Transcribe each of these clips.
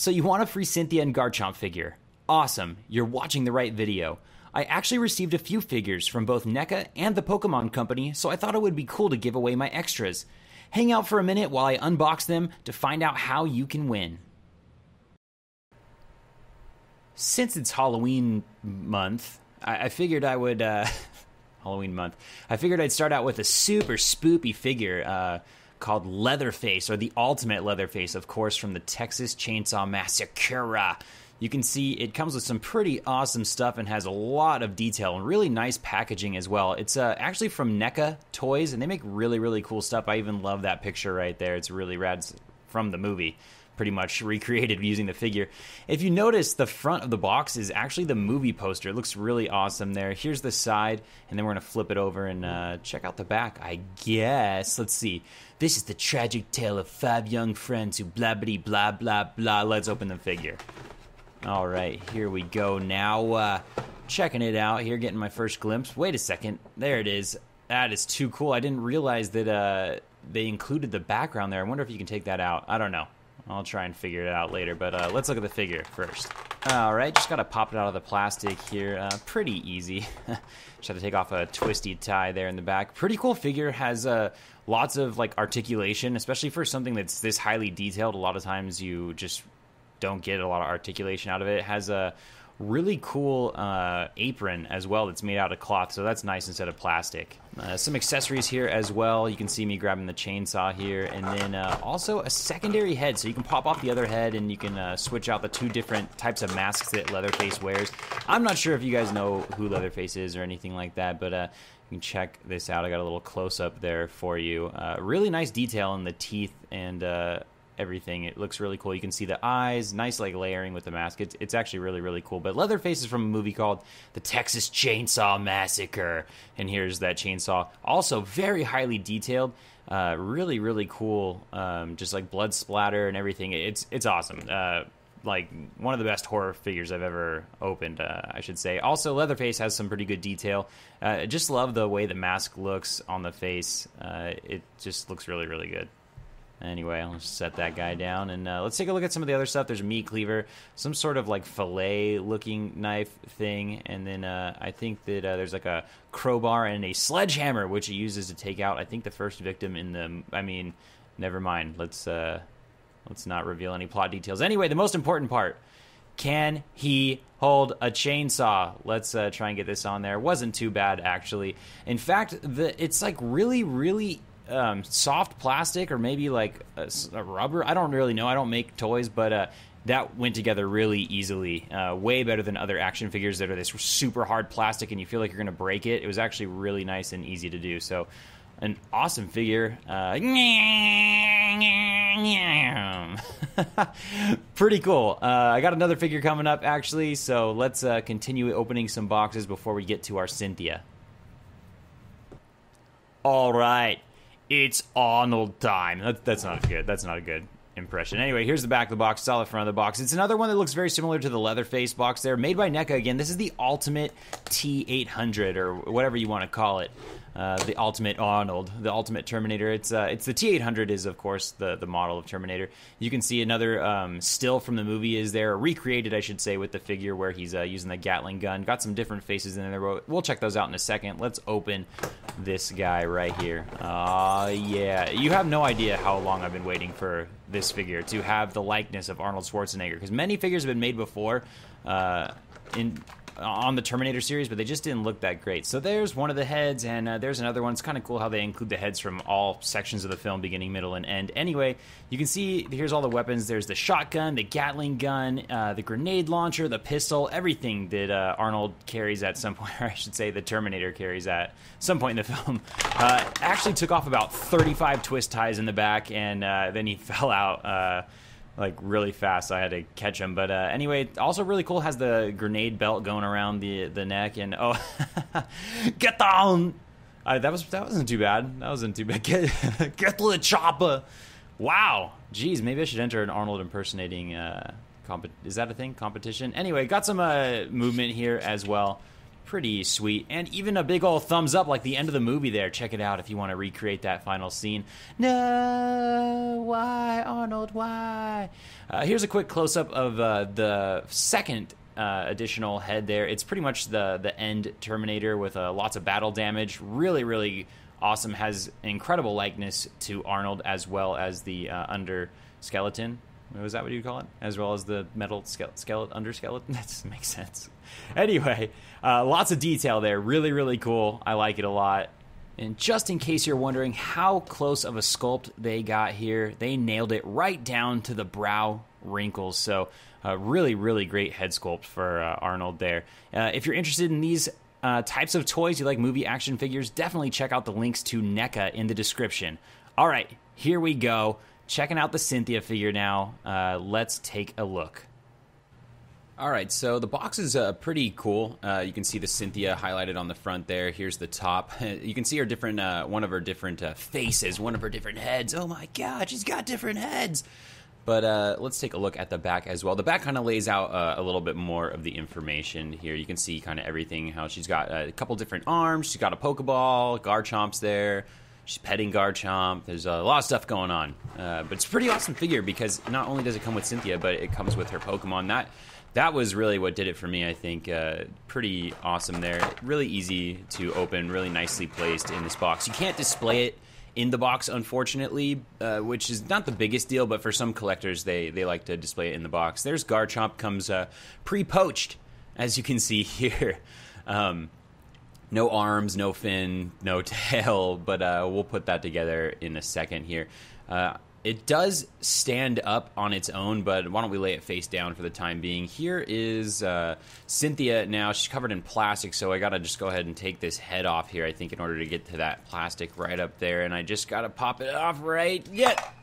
So you want a free Cynthia and Garchomp figure? Awesome, you're watching the right video. I actually received a few figures from both NECA and the Pokemon Company, so I thought it would be cool to give away my extras. Hang out for a minute while I unbox them to find out how you can win. Since it's Halloween month, I figured I would... Halloween month. I figured I'd start out with a super spoopy figure called Leatherface, or the Ultimate Leatherface, of course, from the Texas Chainsaw Massacre. You can see it comes with some pretty awesome stuff and has a lot of detail and really nice packaging as well. It's actually from NECA Toys, and they make really, really cool stuff. I even love that picture right there. It's really rad. It's from the movie, pretty much recreated using the figure. If you notice, the front of the box is actually the movie poster. It looks really awesome there. Here's the side, and then we're going to flip it over and check out the back, I guess. Let's see. This is the tragic tale of 5 young friends who blah, blah, blah, blah, blah. Let's open the figure. All right, here we go now. Checking it out here, getting my first glimpse. Wait a second. There it is. That is too cool. I didn't realize that they included the background there. I wonder if you can take that out. I don't know. I'll try and figure it out later, but let's look at the figure first. All right, just got to pop it out of the plastic here. Pretty easy. Just have to take off a twisty tie there in the back. Pretty cool figure. Has lots of like articulation, especially for something that's this highly detailed. A lot of times you just don't get a lot of articulation out of it. It has a really cool apron as well that's made out of cloth, so that's nice instead of plastic. Some accessories here as well. You can see me grabbing the chainsaw here, and then also a secondary head, so you can pop off the other head and you can switch out the 2 different types of masks that Leatherface wears. I'm not sure if you guys know who Leatherface is or anything like that, but you can check this out. I got a little close-up there for you. Really nice detail in the teeth and everything. It looks really cool. You can see the eyes, nice like layering with the mask. It's actually really, really cool. But Leatherface is from a movie called The Texas Chainsaw Massacre, and here's that chainsaw. Also very highly detailed, really, really cool. Just like blood splatter and everything. It's awesome. Like one of the best horror figures I've ever opened, I should say. Also, Leatherface has some pretty good detail. I just love the way the mask looks on the face. It just looks really, really good. Anyway, I'll just set that guy down, and let's take a look at some of the other stuff. There's a meat cleaver, some sort of like fillet-looking knife thing, and then I think that there's like a crowbar and a sledgehammer, which he uses to take out, I think, the first victim in the... I mean, never mind. Let's not reveal any plot details. Anyway, the most important part. Can he hold a chainsaw? Let's try and get this on there. Wasn't too bad, actually. In fact, it's like really, really... soft plastic, or maybe like a rubber. I don't really know. I don't make toys, but that went together really easily. Way better than other action figures that are this super hard plastic and you feel like you're going to break it. It was actually really nice and easy to do. So an awesome figure. Pretty cool. I got another figure coming up, actually, so let's continue opening some boxes before we get to our Cynthia. All right. It's Arnold time. That's not good. That's not a good impression. Anyway, here's the back of the box. It's all the front of the box. It's another one that looks very similar to the Leatherface box there. Made by NECA again. This is the Ultimate T-800, or whatever you want to call it. The Ultimate Arnold, the Ultimate Terminator. It's the T-800 is, of course, the model of Terminator. You can see another still from the movie is there, recreated, I should say, with the figure where he's using the Gatling gun. Got some different faces in there. We'll check those out in a second. Let's open this guy right here. Yeah. You have no idea how long I've been waiting for this figure to have the likeness of Arnold Schwarzenegger, because many figures have been made before on the Terminator series, but they just didn't look that great. So there's one of the heads, and there's another one. It's kind of cool how they include the heads from all sections of the film, beginning, middle, and end. Anyway, you can see here's all the weapons. There's the shotgun, the Gatling gun, the grenade launcher, the pistol, everything that Arnold carries at some point, or I should say the Terminator carries at some point in the film. Actually took off about 35 twist ties in the back, and then he fell out like really fast, so I had to catch him. But anyway, also really cool, has the grenade belt going around the neck, and oh, get down! That wasn't too bad. That wasn't too bad. Get to the chopper! Wow, geez, maybe I should enter an Arnold impersonating is that a thing? Competition? Anyway, got some movement here as well. pretty sweet. And even a big old thumbs up like the end of the movie there. Check it out if you want to recreate that final scene. No, why, Arnold, why? Here's a quick close-up of the second additional head there. It's pretty much the end Terminator with lots of battle damage. Really, really awesome. Has incredible likeness to Arnold as well as the under skeleton. Was that what you call it? As well as the metal skeleton, under skeleton? That doesn't make sense. Anyway, lots of detail there. Really, really cool. I like it a lot. And just in case you're wondering how close of a sculpt they got here, they nailed it right down to the brow wrinkles. So really, really great head sculpt for Arnold there. If you're interested in these types of toys, you like movie action figures, definitely check out the links to NECA in the description. All right, here we go. Checking out the Cynthia figure now. Let's take a look. All right, so the box is pretty cool. You can see the Cynthia highlighted on the front there. Here's the top. You can see her different, one of her different faces, one of her different heads. Oh my God, she's got different heads. But let's take a look at the back as well. The back kind of lays out a little bit more of the information here. You can see kind of everything, how she's got a couple different arms. She's got a Pokeball, Garchomp's there. She's petting Garchomp. There's a lot of stuff going on. But it's a pretty awesome figure because not only does it come with Cynthia, but it comes with her Pokemon. That was really what did it for me, I think. Pretty awesome there. Really easy to open, really nicely placed in this box. You can't display it in the box, unfortunately, which is not the biggest deal, but for some collectors, they like to display it in the box. There's Garchomp, comes pre-poached, as you can see here. No arms, no fin, no tail, but we'll put that together in a second here. It does stand up on its own, but why don't we lay it face down for the time being. Here is Cynthia now. She's covered in plastic, so I got to just go ahead and take this head off here, I think, in order to get to that plastic right up there, and I just got to pop it off right yet.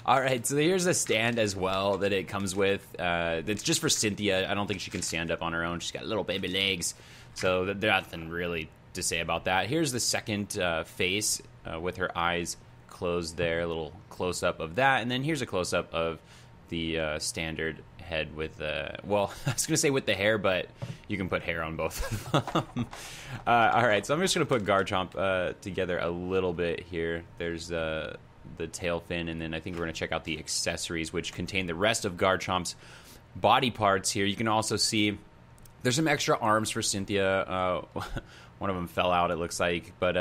All right, so here's a stand as well that it comes with. It's just for Cynthia. I don't think she can stand up on her own. She's got little baby legs, so there's nothing really to say about that. Here's the second face with her eyes closed there, a little close-up of that. And then here's a close-up of the standard head with well, I was going to say with the hair, but you can put hair on both of them. All right, so I'm just going to put Garchomp together a little bit here. There's the tail fin, and then I think we're going to check out the accessories, which contain the rest of Garchomp's body parts here. You can also see there's some extra arms for Cynthia. One of them fell out, it looks like, but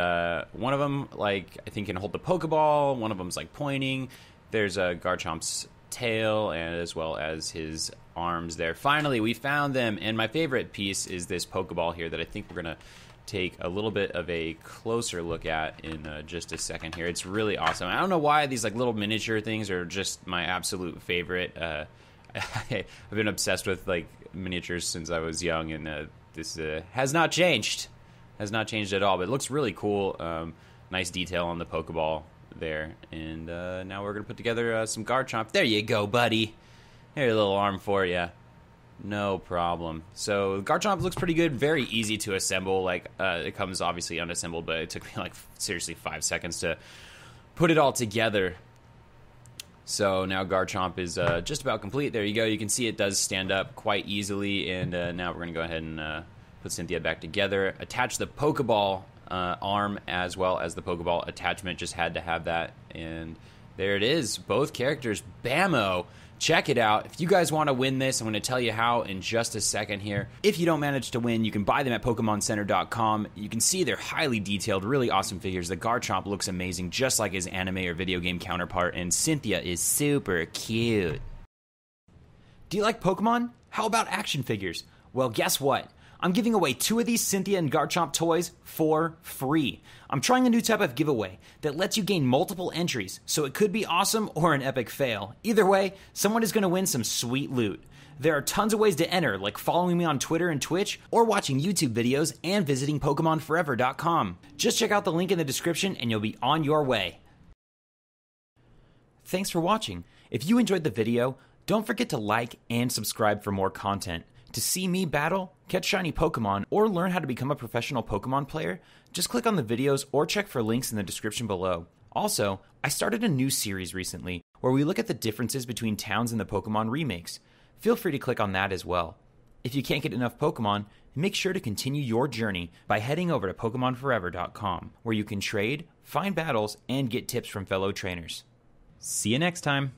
one of them, like, I think can hold the Pokeball. One of them's like pointing. There's Garchomp's tail, and as well as his arms there. Finally, we found them, and my favorite piece is this Pokeball here that I think we're gonna take a little bit of a closer look at in just a second here. It's really awesome. I don't know why these like little miniature things are just my absolute favorite. I've been obsessed with like miniatures since I was young, and this has not changed. Has not changed at all, but it looks really cool. Nice detail on the Pokeball there. And now we're going to put together some Garchomp. There you go, buddy. Here's a little arm for you. No problem. So Garchomp looks pretty good. Very easy to assemble. Like it comes obviously unassembled, but it took me like seriously 5 seconds to put it all together. So now Garchomp is just about complete. There you go. You can see it does stand up quite easily. And now we're going to go ahead and put Cynthia back together. Attach the Pokeball arm as well as the Pokeball attachment. Just had to have that. And there it is. Both characters. Bammo. Check it out. If you guys want to win this, I'm going to tell you how in just a second here. If you don't manage to win, you can buy them at PokemonCenter.com. You can see they're highly detailed, really awesome figures. The Garchomp looks amazing, just like his anime or video game counterpart, and Cynthia is super cute. Do you like Pokemon? How about action figures? Well, guess what? I'm giving away 2 of these Cynthia and Garchomp toys for free. I'm trying a new type of giveaway that lets you gain multiple entries, so it could be awesome or an epic fail. Either way, someone is going to win some sweet loot. There are tons of ways to enter, like following me on Twitter and Twitch, or watching YouTube videos and visiting PokemonForever.com. Just check out the link in the description and you'll be on your way. Thanks for watching. If you enjoyed the video, don't forget to like and subscribe for more content. To see me battle, catch shiny Pokemon, or learn how to become a professional Pokemon player, just click on the videos or check for links in the description below. Also, I started a new series recently where we look at the differences between towns in the Pokemon remakes. feel free to click on that as well. If you can't get enough Pokemon, make sure to continue your journey by heading over to PokemonForever.com, where you can trade, find battles, and get tips from fellow trainers. See you next time!